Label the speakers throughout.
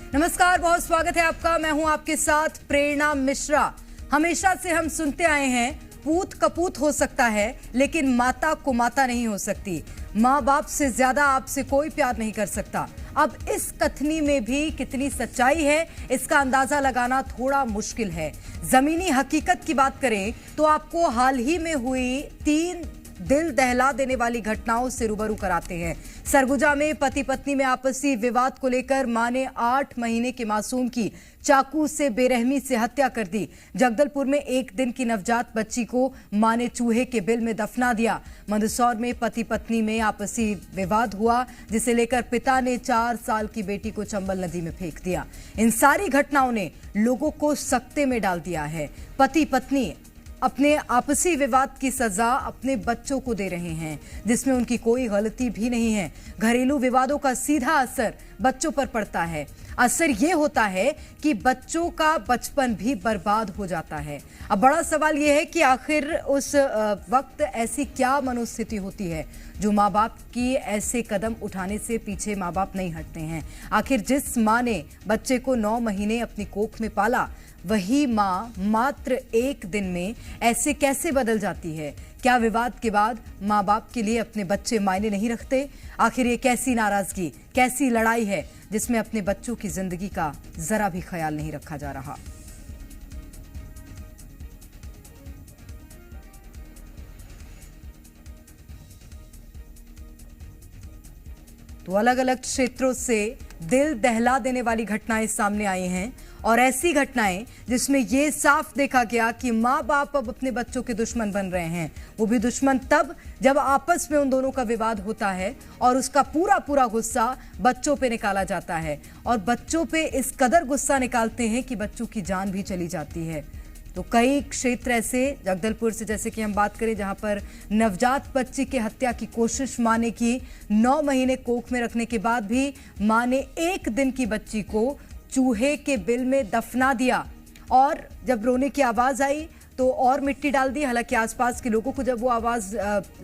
Speaker 1: नमस्कार, बहुत स्वागत है आपका। मैं हूं आपके साथ प्रेरणा मिश्रा। हमेशा से हम सुनते आए हैं पूत कपूत हो सकता है लेकिन माता को माता नहीं हो सकती। माँ बाप से ज्यादा आपसे कोई प्यार नहीं कर सकता। अब इस कथनी में भी कितनी सच्चाई है इसका अंदाजा लगाना थोड़ा मुश्किल है। जमीनी हकीकत की बात करें तो आपको हाल ही में हुई 3 दिल दहला देने वाली घटनाओं से रूबरू कराते हैं। सरगुजा में पति पत्नी में आपसी विवाद को लेकर मां ने 8 महीने के मासूम की चाकू से बेरहमी से हत्या कर दी। जगदलपुर में 1 दिन की नवजात बच्ची को मां ने चूहे के बिल में दफना दिया। मंदसौर में पति पत्नी में आपसी विवाद हुआ जिसे लेकर पिता ने 4 साल की बेटी को चंबल नदी में फेंक दिया। इन सारी घटनाओं ने लोगों को सकते में डाल दिया है। पति पत्नी अपने आपसी विवाद की सजा अपने बच्चों को दे रहे हैं जिसमें उनकी कोई गलती भी नहीं है। घरेलू विवादों का सीधा असर बच्चों पर पड़ता है। असर ये होता है कि बच्चों का बचपन भी बर्बाद हो जाता है। अब बड़ा सवाल यह है कि आखिर उस वक्त ऐसी क्या मनोस्थिति होती है जो माँ बाप की ऐसे कदम उठाने से पीछे माँ बाप नहीं हटते हैं। आखिर जिस माँ ने बच्चे को 9 महीने अपनी कोख में पाला वही माँ मात्र 1 दिन में ऐसे कैसे बदल जाती है। क्या विवाद के बाद माँ बाप के लिए अपने बच्चे मायने नहीं रखते? आखिर ये कैसी नाराजगी, कैसी लड़ाई है जिसमें अपने बच्चों की जिंदगी का जरा भी ख्याल नहीं रखा जा रहा। तो अलग अलग क्षेत्रों से दिल दहला देने वाली घटनाएं सामने आई हैं और ऐसी घटनाएं जिसमें यह साफ देखा गया कि माँ बाप अब अपने बच्चों के दुश्मन बन रहे हैं। वो भी दुश्मन तब जब आपस में उन दोनों का विवाद होता है और उसका पूरा गुस्सा बच्चों पे निकाला जाता है और बच्चों पे इस कदर गुस्सा निकालते हैं कि बच्चों की जान भी चली जाती है। तो कई क्षेत्र ऐसे, जगदलपुर से जैसे कि हम बात करें जहां पर नवजात बच्ची की हत्या की कोशिश मां ने की। 9 महीने कोख में रखने के बाद भी मां ने 1 दिन की बच्ची को चूहे के बिल में दफना दिया और जब रोने की आवाज आई तो और मिट्टी डाल दी। हालांकि आसपास के लोगों को जब वो आवाज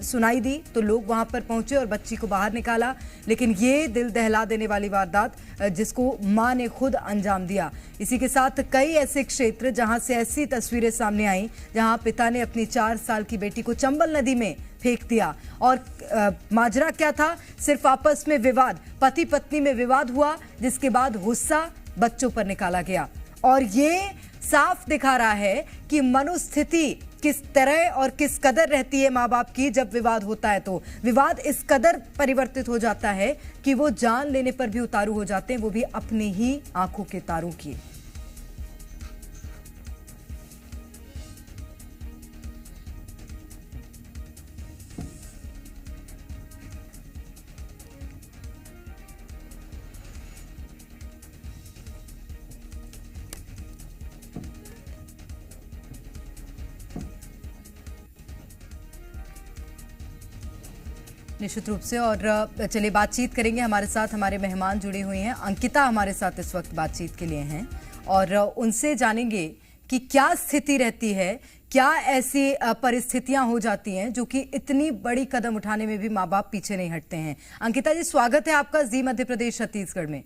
Speaker 1: सुनाई दी तो लोग वहां पर पहुंचे और बच्ची को बाहर निकाला। लेकिन ये दिल दहला देने वाली वारदात जिसको मां ने खुद अंजाम दिया। इसी के साथ कई ऐसे क्षेत्र जहां से ऐसी तस्वीरें सामने आई जहां पिता ने अपनी 4 साल की बेटी को चंबल नदी में फेंक दिया। और माजरा क्या था? सिर्फ आपस में विवाद, पति पत्नी में विवाद हुआ जिसके बाद गुस्सा बच्चों पर निकाला गया। और ये साफ दिखा रहा है कि मनोस्थिति किस तरह और किस कदर रहती है माँ बाप की। जब विवाद होता है तो विवाद इस कदर परिवर्तित हो जाता है कि वो जान लेने पर भी उतारू हो जाते हैं, वो भी अपनी ही आंखों के तारों की। निश्चित रूप से। और चलिए बातचीत करेंगे। हमारे साथ हमारे मेहमान जुड़े हुए हैं। अंकिता हमारे साथ इस वक्त बातचीत के लिए हैं और उनसे जानेंगे कि क्या स्थिति रहती है, क्या ऐसी परिस्थितियां हो जाती हैं जो कि इतनी बड़ी कदम उठाने में भी माँ बाप पीछे नहीं हटते हैं। अंकिता जी, स्वागत है आपका जी मध्य प्रदेश छत्तीसगढ़ में।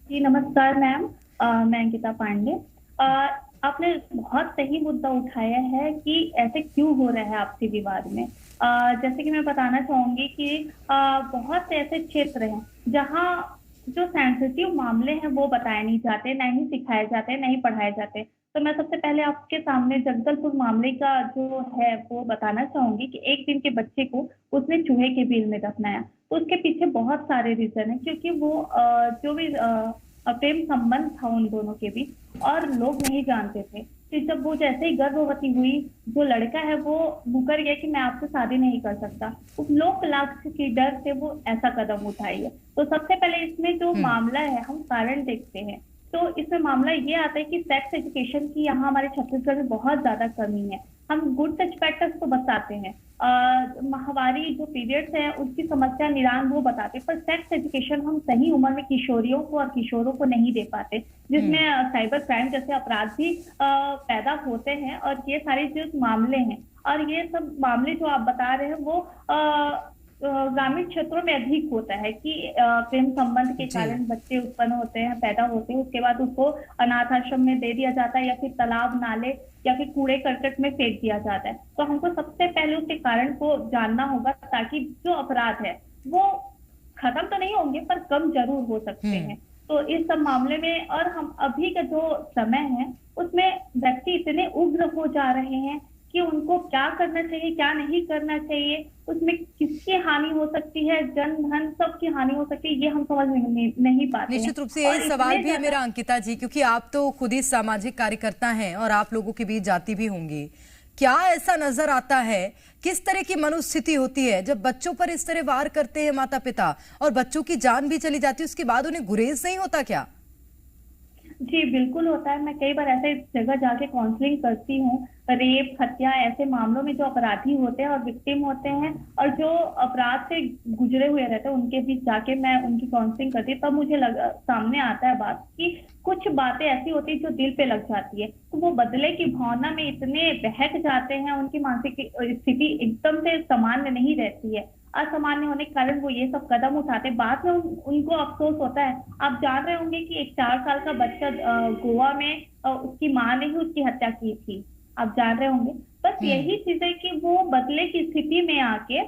Speaker 2: जी नमस्कार मैम, मैं अंकिता पांडे। आपने बहुत सही मुद्दा उठाया है कि ऐसे क्यों हो रहा है आपसी विवाद में। जैसे कि मैं बताना चाहूंगी कि बहुत से ऐसे क्षेत्र हैं जहां जो सेंसिटिव मामले हैं वो बताए नहीं जाते, ना ही सिखाए जाते, ना ही पढ़ाए जाते। तो मैं सबसे पहले आपके सामने जगदलपुर मामले का जो है वो बताना चाहूंगी कि 1 दिन के बच्चे को उसने चूहे के बिल में दफनाया। तो उसके पीछे बहुत सारे रीजन है क्योंकि वो जो भी प्रेम संबंध था उन दोनों के बीच और लोग नहीं जानते थे। तो जब वो जैसे ही गर्भवती हुई, जो लड़का है वो मुकर गया कि मैं आपसे शादी नहीं कर सकता। उस लोक लाग के डर से वो ऐसा कदम उठाई है। तो सबसे पहले इसमें जो मामला है हम कारण देखते हैं। तो इसमें मामला ये आता है कि सेक्स एजुकेशन की यहाँ हमारे छत्तीसगढ़ में बहुत ज्यादा कमी है। हम गुड टच पैटर्स तो बताते हैं, माहवारी जो पीरियड्स है उसकी समस्या निदान वो बताते, पर सेक्स एजुकेशन हम सही उम्र में किशोरियों को और किशोरों को नहीं दे पाते, जिसमें साइबर क्राइम जैसे अपराध भी पैदा होते हैं। और ये सारे जो मामले हैं और ये सब मामले जो आप बता रहे हैं वो ग्रामीण क्षेत्रों में अधिक होता है कि प्रेम संबंध के
Speaker 1: जी।
Speaker 2: कारण बच्चे उत्पन्न होते हैं, पैदा होते हैं, उसके बाद उसको अनाथ आश्रम में दे दिया जाता है या फिर तालाब नाले या फिर कूड़े करकट में फेंक दिया जाता है। तो हमको सबसे पहले उसके कारण को जानना होगा ताकि जो अपराध है वो खत्म तो नहीं होंगे पर कम जरूर हो सकते हैं। तो इस सब मामले में और हम अभी का जो समय है उसमें व्यक्ति इतने उग्र हो जा रहे हैं कि उनको क्या करना चाहिए क्या नहीं करना चाहिए, उसमें किसकी हानि हो सकती है, जन धन सबकी हानि हो सकती है, ये हम समझ नहीं पाते हैं।
Speaker 1: निश्चित रूप से यही सवाल भी है मेरा अंकिता जी, क्योंकि आप तो खुद ही सामाजिक कार्यकर्ता हैं और आप लोगों के बीच जाती भी होंगी। क्या ऐसा नजर आता है, किस तरह की मनोस्थिति होती है जब बच्चों पर इस तरह वार करते हैं माता पिता और बच्चों की जान भी चली जाती है, उसके बाद उन्हें गुरेज नहीं होता क्या?
Speaker 2: जी बिल्कुल होता है। मैं कई बार ऐसे जगह जाके काउंसलिंग करती हूँ। रेप, हत्या ऐसे मामलों में जो अपराधी होते हैं और विक्टिम होते हैं और जो अपराध से गुजरे हुए रहते हैं उनके बीच जाके मैं उनकी काउंसलिंग करती हूँ, तब मुझे सामने आता है बात कि कुछ बातें ऐसी होती है जो दिल पे लग जाती है, तो वो बदले की भावना में इतने बहक जाते हैं, उनकी मानसिक स्थिति एकदम से सामान्य नहीं रहती है। असामान्य होने के कारण वो ये सब कदम उठाते, बाद में उनको अफसोस होता है। आप जान रहे होंगे कि एक 4 साल का बच्चा गोवा में उसकी माँ ने ही उसकी हत्या की थी, आप जान रहे होंगे। बस यही चीज है कि वो बदले की स्थिति में आके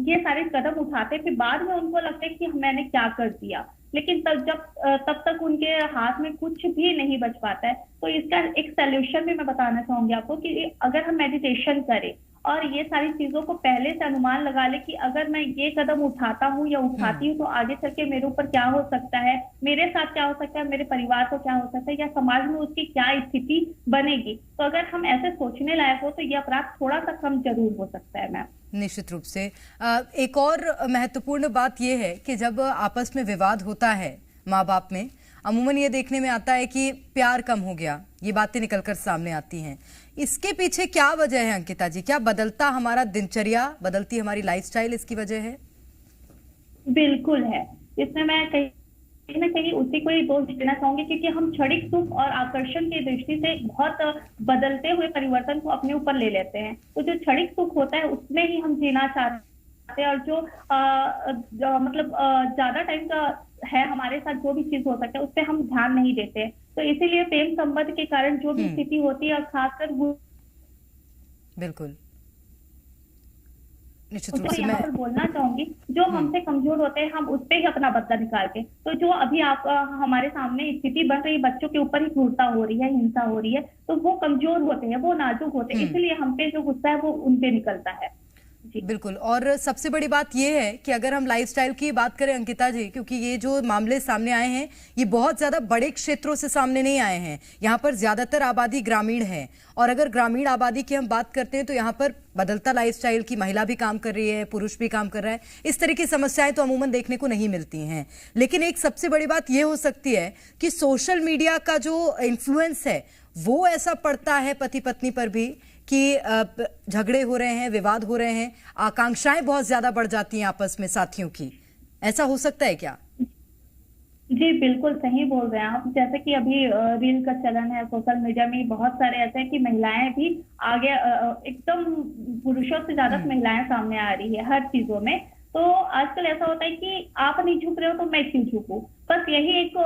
Speaker 2: ये सारे कदम उठाते, फिर बाद में उनको लगता है कि मैंने क्या कर दिया, लेकिन तब तक उनके हाथ में कुछ भी नहीं बच पाता है। तो इसका एक सोल्यूशन भी मैं बताना चाहूंगी आपको कि अगर हम मेडिटेशन करें और ये सारी चीजों को पहले से अनुमान लगा ले कि अगर मैं ये कदम उठाता हूँ या उठाती हूँ तो आगे चल के मेरे ऊपर क्या हो सकता है, मेरे साथ क्या हो सकता है, मेरे परिवार को क्या हो सकता है या समाज में उसकी क्या स्थिति बनेगी। तो अगर हम ऐसे सोचने लायक हो तो ये अपराध थोड़ा सा कम जरूर हो सकता है। मैम
Speaker 1: निश्चित रूप से एक और महत्वपूर्ण बात यह है कि जब आपस में विवाद होता है माँ बाप में, अमूमन ये देखने में आता है कि प्यार कम हो गया, ये बातें निकलकर सामने आती हैं। इसके पीछे क्या वजह है अंकिता जी? क्या बदलता हमारा दिनचर्या, बदलती हमारी लाइफस्टाइल इसकी वजह है?
Speaker 2: बिल्कुल है। इसमें मैं कहीं ना कहीं उसी को ही दोष देना चाहूंगी क्योंकि हम क्षणिक सुख और आकर्षण की दृष्टि से बहुत बदलते हुए परिवर्तन को अपने ऊपर ले लेते हैं। तो जो क्षणिक सुख होता है उसमें ही हम जीना चाहते हैं और जो मतलब ज्यादा टाइम का है हमारे साथ जो भी चीज हो सकता है उस पर हम ध्यान नहीं देते। तो इसीलिए प्रेम संबंध के कारण जो भी स्थिति होती है और खासकर वो
Speaker 1: बिल्कुल निश्चित रूप
Speaker 2: तो
Speaker 1: से
Speaker 2: यहाँ पर बोलना चाहूंगी जो हमसे कमजोर होते हैं हम उस पर ही अपना बदला निकालते हैं। तो जो अभी आप हमारे सामने स्थिति बन रही है, बच्चों के ऊपर ही क्रूरता हो रही है, हिंसा हो रही है, तो वो कमजोर होते हैं, वो नाजुक होते हैं, इसलिए हम पे जो गुस्सा है वो उन पे निकलता है।
Speaker 1: बिल्कुल। और सबसे बड़ी बात यह है कि अगर हम लाइफस्टाइल की बात करें अंकिता जी, क्योंकि ये जो मामले सामने आए हैं ये बहुत ज्यादा बड़े क्षेत्रों से सामने नहीं आए हैं, यहाँ पर ज्यादातर आबादी ग्रामीण है। और अगर ग्रामीण आबादी की हम बात करते हैं तो यहाँ पर बदलता लाइफस्टाइल की महिला भी काम कर रही है, पुरुष भी काम कर रहा है, इस तरह की समस्याएं तो अमूमन देखने को नहीं मिलती हैं। लेकिन एक सबसे बड़ी बात यह हो सकती है कि सोशल मीडिया का जो इन्फ्लुएंस है वो ऐसा पड़ता है पति पत्नी पर भी कि झगड़े हो रहे हैं, विवाद हो रहे हैं, आकांक्षाएं बहुत ज्यादा बढ़ जाती हैं आपस में साथियों की। ऐसा हो सकता है क्या?
Speaker 2: जी बिल्कुल सही बोल रहे हैं आप। जैसे कि अभी रील का चलन है, सोशल मीडिया में बहुत सारे ऐसे हैं कि महिलाएं भी आगे एकदम पुरुषों से ज्यादा महिलाएं सामने आ रही है हर चीजों में। तो आजकल ऐसा होता है कि आप नहीं झुक रहे हो तो मैं क्यों झुकूं, बस यही एक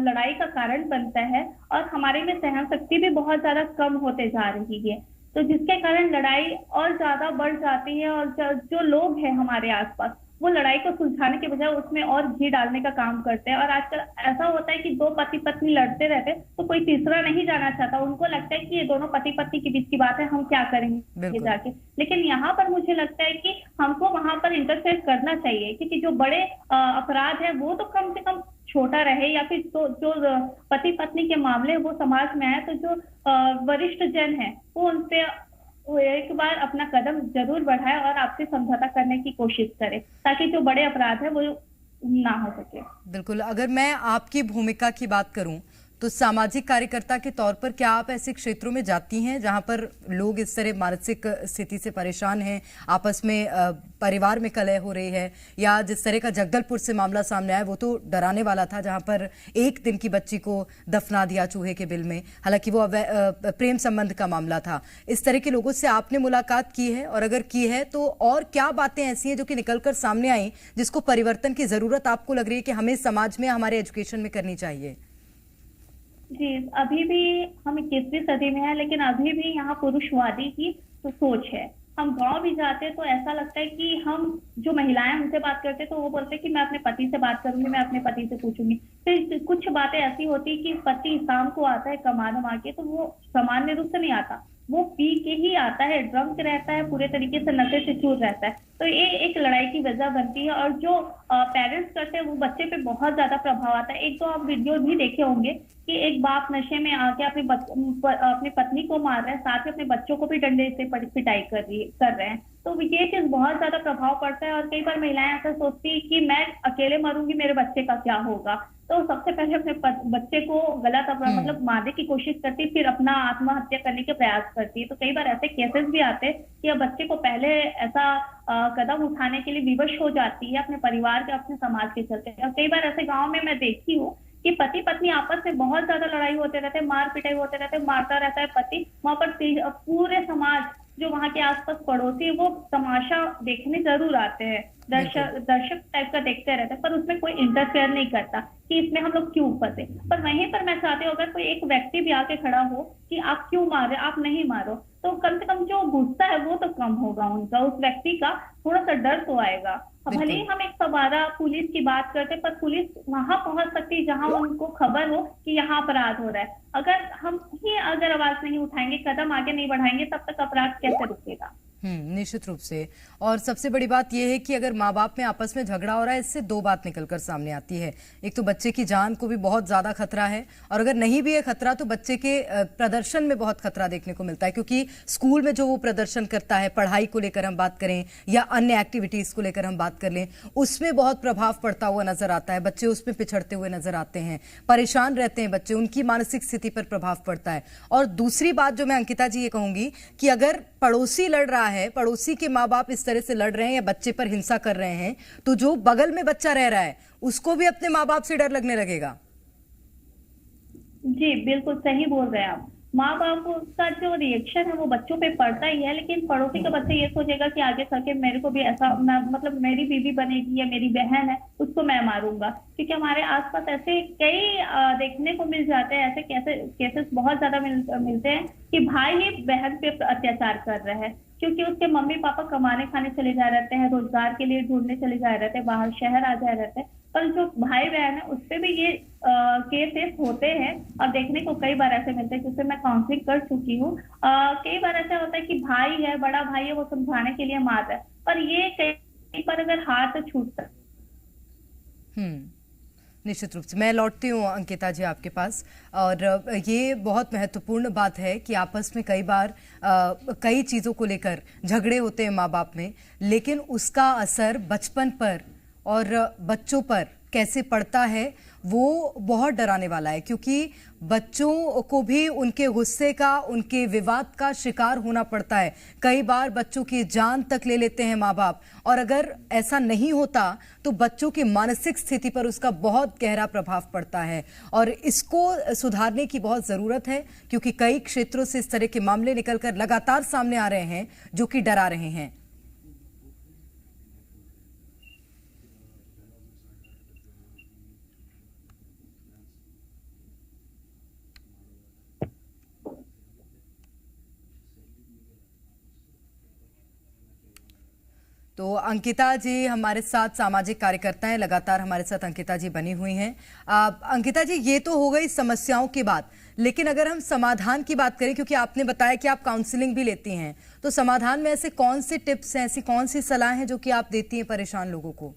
Speaker 2: लड़ाई का कारण बनता है और हमारे में सहन शक्ति भी बहुत ज्यादा कम होते जा रही है। तो जिसके कारण लड़ाई और ज्यादा बढ़ जाती है और जो लोग हैं हमारे आसपास वो लड़ाई को सुलझाने के बजाय उसमें और घी डालने का काम करते हैं। और आजकल ऐसा होता है कि दो पति पत्नी लड़ते रहते तो कोई तीसरा नहीं जाना चाहता, उनको लगता है कि ये दोनों पति पत्नी के बीच की बात है, हम क्या करेंगे जाके। लेकिन यहाँ पर मुझे लगता है कि हमको वहां पर इंटरफेयर करना चाहिए क्योंकि जो बड़े अपराध है वो तो कम से कम छोटा रहे, या फिर तो जो पति पत्नी के मामले वो समाज में आए तो जो वरिष्ठ जन है वो उनसे एक बार अपना कदम जरूर बढ़ाए और आपसे समझौता करने की कोशिश करे ताकि जो बड़े अपराध है वो ना हो सके।
Speaker 1: बिल्कुल। अगर मैं आपकी भूमिका की बात करूं तो सामाजिक कार्यकर्ता के तौर पर क्या आप ऐसे क्षेत्रों में जाती हैं जहां पर लोग इस तरह मानसिक स्थिति से परेशान हैं, आपस में परिवार में कलह हो रही है, या जिस तरह का जगदलपुर से मामला सामने आया वो तो डराने वाला था, जहां पर 1 दिन की बच्ची को दफना दिया चूहे के बिल में, हालांकि वो प्रेम संबंध का मामला था। इस तरह के लोगों से आपने मुलाकात की है, और अगर की है तो और क्या बातें ऐसी हैं जो कि निकलकर सामने आई जिसको परिवर्तन की जरूरत आपको लग रही है कि हमें समाज में, हमारे एजुकेशन में करनी चाहिए?
Speaker 2: जी, अभी भी हम 21वीं सदी में है, लेकिन अभी भी यहाँ पुरुषवादी की तो सोच है। हम गांव भी जाते हैं तो ऐसा लगता है कि हम जो महिलाएं हमसे बात करते हैं तो वो बोलते हैं कि मैं अपने पति से बात करूंगी, मैं अपने पति से पूछूंगी। फिर कुछ बातें ऐसी होती है कि पति शाम को आता है कमा धमा के, तो वो सामान्य रूप से नहीं आता, वो पी के ही आता है, ड्रंक रहता है, पूरे तरीके से नशे से चूर रहता है। तो ये एक लड़ाई की वजह बनती है, और जो पेरेंट्स करते हैं वो बच्चे पे बहुत ज्यादा प्रभाव आता है। एक तो आप वीडियो भी देखे होंगे कि एक बाप नशे में आके अपनी पत्नी को मार रहा है, साथ ही अपने बच्चों को भी डंडे से पिटाई कर रहे हैं। तो ये चीज बहुत ज्यादा प्रभाव पड़ता है, और कई बार महिलाएं ऐसा सोचती है कि मैं अकेले मरूंगी, मेरे बच्चे का क्या होगा। तो सबसे पहले अपने बच्चे को गलत मतलब मारने की कोशिश करती, फिर अपना आत्महत्या करने के प्रयास करती है। तो कई बार ऐसे केसेस भी आते हैं कि अब बच्चे को पहले ऐसा कदम उठाने के लिए विवश हो जाती है अपने परिवार के, अपने समाज के चलते। और कई बार ऐसे गाँव में मैं देखी हूँ कि पति पत्नी आपस में बहुत ज्यादा लड़ाई होते रहते हैं, मार पिटाई होते रहते हैं, मारता रहता है पति, वहां पर पूरे समाज, जो वहां के आसपास पड़ोसी है, वो तमाशा देखने जरूर आते हैं, दर्शक टाइप का देखते रहते हैं, पर उसमें कोई इंटरफेयर नहीं करता कि इसमें हम लोग क्यों फंसे। पर वहीं पर मैं चाहती हूँ अगर कोई एक व्यक्ति भी आके खड़ा हो कि आप क्यों मार रहे, आप नहीं मारो, तो कम से कम जो गुस्सा है वो तो कम होगा उनका, उस व्यक्ति का थोड़ा सा डर तो आएगा। भले ही हम 112 पुलिस की बात करते, पर पुलिस वहां पहुंच सकती है जहां उनको खबर हो कि यहाँ अपराध हो रहा है। अगर आवाज नहीं उठाएंगे, कदम आगे नहीं बढ़ाएंगे, तब तक अपराध कैसे रुकेगा?
Speaker 1: निश्चित रूप से। और सबसे बड़ी बात यह है कि अगर माँ बाप में आपस में झगड़ा हो रहा है, इससे 2 बात निकलकर सामने आती है। एक तो बच्चे की जान को भी बहुत ज्यादा खतरा है, और अगर नहीं भी है खतरा तो बच्चे के प्रदर्शन में बहुत खतरा देखने को मिलता है, क्योंकि स्कूल में जो वो प्रदर्शन करता है, पढ़ाई को लेकर हम बात करें या अन्य एक्टिविटीज को लेकर हम बात कर लें, उसमें बहुत प्रभाव पड़ता हुआ नजर आता है। बच्चे उसमें पिछड़ते हुए नजर आते हैं, परेशान रहते हैं बच्चे, उनकी मानसिक स्थिति पर प्रभाव पड़ता है। और दूसरी बात जो मैं अंकिता जी ये कहूंगी कि अगर पड़ोसी लड़ रहा है, पड़ोसी के माँ बाप इस तरह से लड़ रहे हैं या बच्चे पर हिंसा कर रहे हैं, तो जो बगल में बच्चा रह रहा है उसको भी अपने माँ बाप से डर लगने लगेगा।
Speaker 2: जी बिल्कुल सही बोल रहे हैं आप। माँ बाप का जो रिएक्शन है वो बच्चों पे पड़ता ही है, लेकिन पड़ोसी का बच्चा ये सोचेगा कि आगे चल के मेरे को भी ऐसा, मतलब मेरी बीवी बनेगी या मेरी बहन है उसको मैं मारूंगा। क्योंकि हमारे आसपास ऐसे कई देखने को मिल जाते हैं, ऐसे केसेस बहुत ज्यादा मिलते हैं कि भाई ही बहन पे अत्याचार कर रहा है, क्योंकि उसके मम्मी पापा कमाने खाने चले जा रहते हैं, रोजगार के लिए ढूंढने चले जा रहते हैं, बाहर शहर आ जा रहते हैं। पर जो भाई बहन है उस पर भी ये केसेस होते हैं, और देखने को कई बार ऐसे मिलते हैं, जिससे मैं काउंसलिंग कर चुकी हूँ। कई बार ऐसा होता है कि भाई है, बड़ा भाई है, वो समझाने के लिए मार रहा है, पर ये कई बार अगर हाथ छूटता।
Speaker 1: निश्चित रूप से मैं लौटती हूँ अंकिता जी आपके पास, और ये बहुत महत्वपूर्ण बात है कि आपस में कई बार कई चीज़ों को लेकर झगड़े होते हैं माँ बाप में, लेकिन उसका असर बचपन पर और बच्चों पर कैसे पड़ता है वो बहुत डराने वाला है, क्योंकि बच्चों को भी उनके गुस्से का, उनके विवाद का शिकार होना पड़ता है। कई बार बच्चों की जान तक ले लेते हैं माँ बाप, और अगर ऐसा नहीं होता तो बच्चों की मानसिक स्थिति पर उसका बहुत गहरा प्रभाव पड़ता है, और इसको सुधारने की बहुत ज़रूरत है, क्योंकि कई क्षेत्रों से इस तरह के मामले निकलकर लगातार सामने आ रहे हैं जो कि डरा रहे हैं। तो अंकिता जी हमारे साथ सामाजिक कार्यकर्ता हैं, लगातार हमारे साथ अंकिता जी बनी हुई हैं। अंकिता जी, ये तो हो गई समस्याओं की बात, लेकिन अगर हम समाधान की बात करें, क्योंकि आपने बताया कि आप काउंसलिंग भी लेती हैं, तो समाधान में ऐसे कौन से टिप्स हैं, ऐसी कौन सी सलाह हैं जो कि आप देती हैं परेशान लोगों को?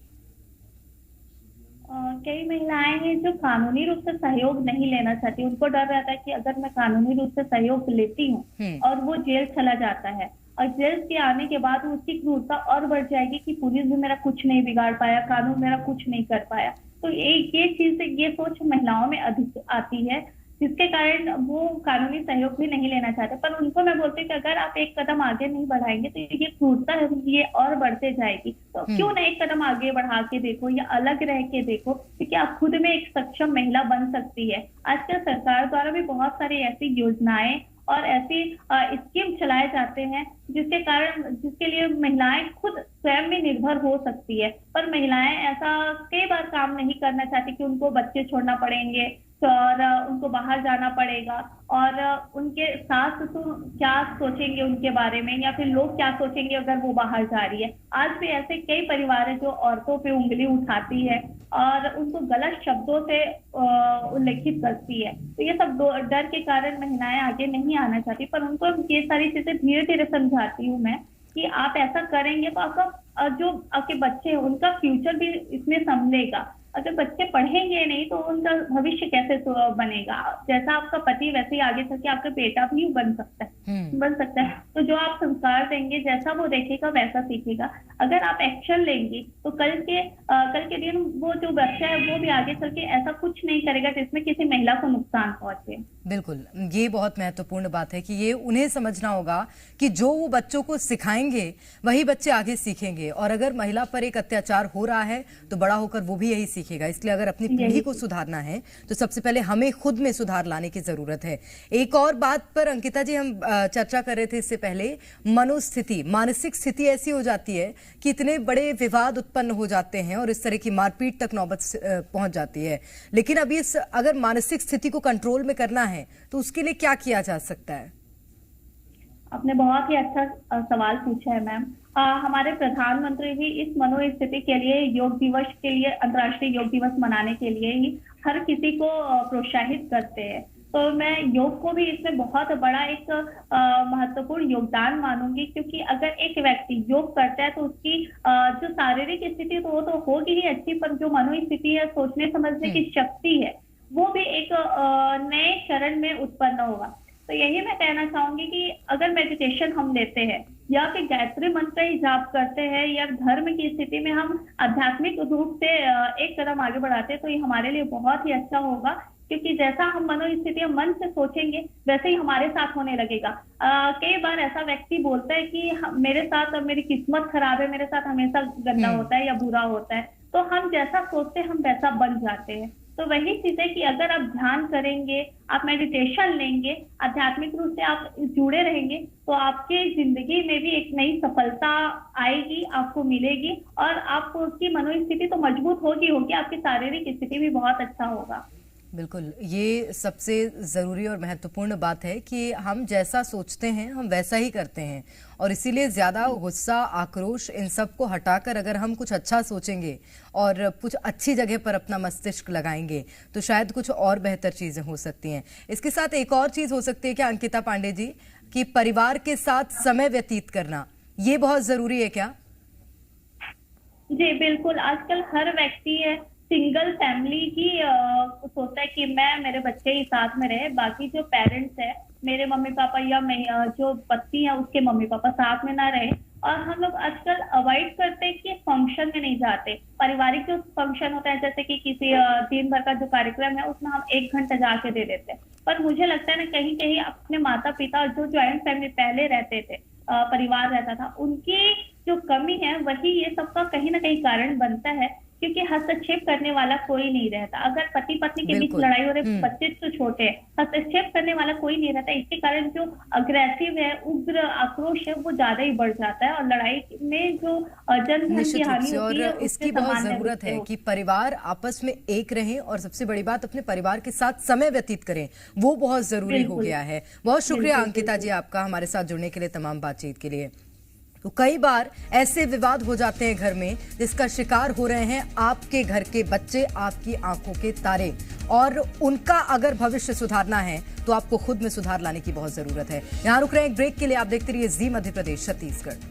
Speaker 2: कई महिलाएं हैं जो कानूनी रूप से सहयोग नहीं लेना चाहती, उनको डर रहता है कि अगर मैं कानूनी रूप से सहयोग लेती हूँ और वो जेल चला जाता है, और जेल के आने के बाद उसकी क्रूरता और बढ़ जाएगी कि पुलिस भी मेरा कुछ नहीं बिगाड़ पाया, कानून मेरा कुछ नहीं कर पाया। तो ये चीज से ये सोच महिलाओं में अधिक आती है, जिसके कारण वो कानूनी सहयोग भी नहीं लेना चाहते। पर उनको मैं बोलती हूँ कि अगर आप एक कदम आगे नहीं बढ़ाएंगे तो ये क्रूरता है ये और बढ़ते जाएगी। तो क्यों ना एक कदम आगे बढ़ा के देखो या अलग रह के देखो, क्योंकि आप खुद में एक सक्षम महिला बन सकती है। आजकल सरकार द्वारा भी बहुत सारी ऐसी योजनाएं और ऐसी स्कीम चलाए जाते हैं जिसके लिए महिलाएं खुद स्वयं में निर्भर हो सकती है। पर महिलाएं ऐसा कई बार काम नहीं करना चाहती कि उनको बच्चे छोड़ना पड़ेंगे और उनको बाहर जाना पड़ेगा, और उनके सास ससुर क्या सोचेंगे उनके बारे में, या फिर लोग क्या सोचेंगे अगर वो बाहर जा रही है। आज भी ऐसे कई परिवार है जो औरतों पे उंगली उठाती है और उनको गलत शब्दों से उल्लेखित करती है। तो ये सब डर के कारण महिलाएं आगे नहीं आना चाहती। पर उनको ये सारी चीजें धीरे धीरे समझाती हूँ मैं कि आप ऐसा करेंगे तो आपका जो आपके बच्चे हैं उनका फ्यूचर भी इसमें संभलेगा। अगर बच्चे पढ़ेंगे नहीं तो उनका भविष्य कैसे बनेगा। जैसा आपका पति वैसे ही आगे चल के आपका बेटा भी बन सकता है। तो जो आप संस्कार देंगे, जैसा वो देखेगा वैसा सीखेगा। अगर आप एक्शन लेंगे तो कल के दिन वो जो बच्चा है वो भी आगे चल के ऐसा कुछ नहीं करेगा जिसमें किसी महिला को नुकसान पहुंचे।
Speaker 1: बिल्कुल, ये बहुत महत्वपूर्ण बात है कि ये उन्हें समझना होगा कि जो वो बच्चों को सिखाएंगे वही बच्चे आगे सीखेंगे। और अगर महिला पर एक अत्याचार हो रहा है तो बड़ा होकर वो भी यही सीखेगा। इसलिए अगर अपनी पीढ़ी को सुधारना है तो सबसे पहले हमें खुद में सुधार लाने की जरूरत है। एक और बात पर अंकिता जी हम चर्चा कर रहे थे इससे पहले, मनोस्थिति, मानसिक स्थिति ऐसी हो जाती है कि इतने बड़े विवाद उत्पन्न हो जाते हैं और इस तरह की मारपीट तक नौबत पहुंच जाती है। लेकिन अभी अगर मानसिक स्थिति को कंट्रोल में करना है तो उसके लिए क्या किया जा सकता है?
Speaker 2: आपने बहुत ही अच्छा सवाल पूछा है मैम। हमारे प्रधानमंत्री भी इस मनोस्थिति के लिए योग दिवस के लिए, अंतर्राष्ट्रीय योग दिवस मनाने के लिए ही हर किसी को प्रोत्साहित करते हैं। तो मैं योग को भी इसमें बहुत बड़ा एक महत्वपूर्ण योगदान मानूंगी, क्योंकि अगर एक व्यक्ति योग करता है तो उसकी जो शारीरिक स्थिति तो वो तो होगी ही अच्छी, पर जो मनोस्थिति है, सोचने समझने की शक्ति है, वो भी एक नए चरण में उत्पन्न होगा। तो यही मैं कहना चाहूंगी कि अगर मेडिटेशन हम लेते हैं या फिर गायत्री मंत्र ही जाप करते हैं या धर्म की स्थिति में हम आध्यात्मिक रूप से एक कदम आगे बढ़ाते हैं तो ये हमारे लिए बहुत ही अच्छा होगा। क्योंकि जैसा हम मनोस्थिति मन से सोचेंगे वैसे ही हमारे साथ होने लगेगा। कई बार ऐसा व्यक्ति बोलता है कि मेरे साथ मेरी किस्मत खराब है, मेरे साथ हमेशा गंदा होता है या बुरा होता है। तो हम जैसा सोचते हैं हम वैसा बन जाते हैं। तो वही चीज है कि अगर आप ध्यान करेंगे, आप मेडिटेशन लेंगे, आध्यात्मिक रूप से आप जुड़े रहेंगे तो आपके जिंदगी में भी एक नई सफलता आएगी, आपको मिलेगी, और आपकी मनोस्थिति तो मजबूत होगी, आपकी शारीरिक स्थिति भी बहुत अच्छा होगा।
Speaker 1: बिल्कुल, ये सबसे ज़रूरी और महत्वपूर्ण बात है कि हम जैसा सोचते हैं हम वैसा ही करते हैं। और इसीलिए ज़्यादा गुस्सा, आक्रोश, इन सब को हटाकर अगर हम कुछ अच्छा सोचेंगे और कुछ अच्छी जगह पर अपना मस्तिष्क लगाएंगे तो शायद कुछ और बेहतर चीज़ें हो सकती हैं। इसके साथ एक और चीज़ हो सकती है क्या अंकिता पांडे जी, कि परिवार के साथ समय व्यतीत करना, ये बहुत ज़रूरी है क्या?
Speaker 2: जी बिल्कुल, आजकल हर व्यक्ति है सिंगल फैमिली ही सोचता है कि मैं मेरे बच्चे ही साथ में रहे, बाकी जो पेरेंट्स है, मेरे मम्मी पापा या जो पति है उसके मम्मी पापा साथ में ना रहे। और हम लोग आजकल अवॉइड करते हैं कि फंक्शन में नहीं जाते। पारिवारिक जो फंक्शन होता है, जैसे कि किसी दिन भर का जो कार्यक्रम है उसमें हम 1 घंटा जाके दे देते हैं। पर मुझे लगता है ना कहीं कहीं अपने माता पिता जो ज्वाइंट फैमिली पहले रहते थे, परिवार रहता था, उनकी जो कमी है वही ये सबका कहीं ना कहीं कारण बनता है। क्योंकि हस्तक्षेप करने वाला कोई नहीं रहता। अगर पति पत्नी के बीच लड़ाई हो रही, बच्चे तो छोटे हैं, हस्तक्षेप करने वाला कोई नहीं रहता। इसके कारण जो अग्रेसिव है, उग्र आक्रोश है, वो ज्यादा ही बढ़ जाता है और लड़ाई में जो जनधन की हानि होती है,
Speaker 1: इसकी बहुत जरूरत है कि परिवार आपस में एक रहे और सबसे बड़ी बात अपने परिवार के साथ समय व्यतीत करें, वो बहुत जरूरी हो गया है। बहुत शुक्रिया अंकिता जी आपका हमारे साथ जुड़ने के लिए, तमाम बातचीत के लिए। तो कई बार ऐसे विवाद हो जाते हैं घर में जिसका शिकार हो रहे हैं आपके घर के बच्चे, आपकी आंखों के तारे, और उनका अगर भविष्य सुधारना है तो आपको खुद में सुधार लाने की बहुत जरूरत है। यहां रुक रहे हैं एक ब्रेक के लिए। आप देखते रहिए जी मध्य प्रदेश छत्तीसगढ़।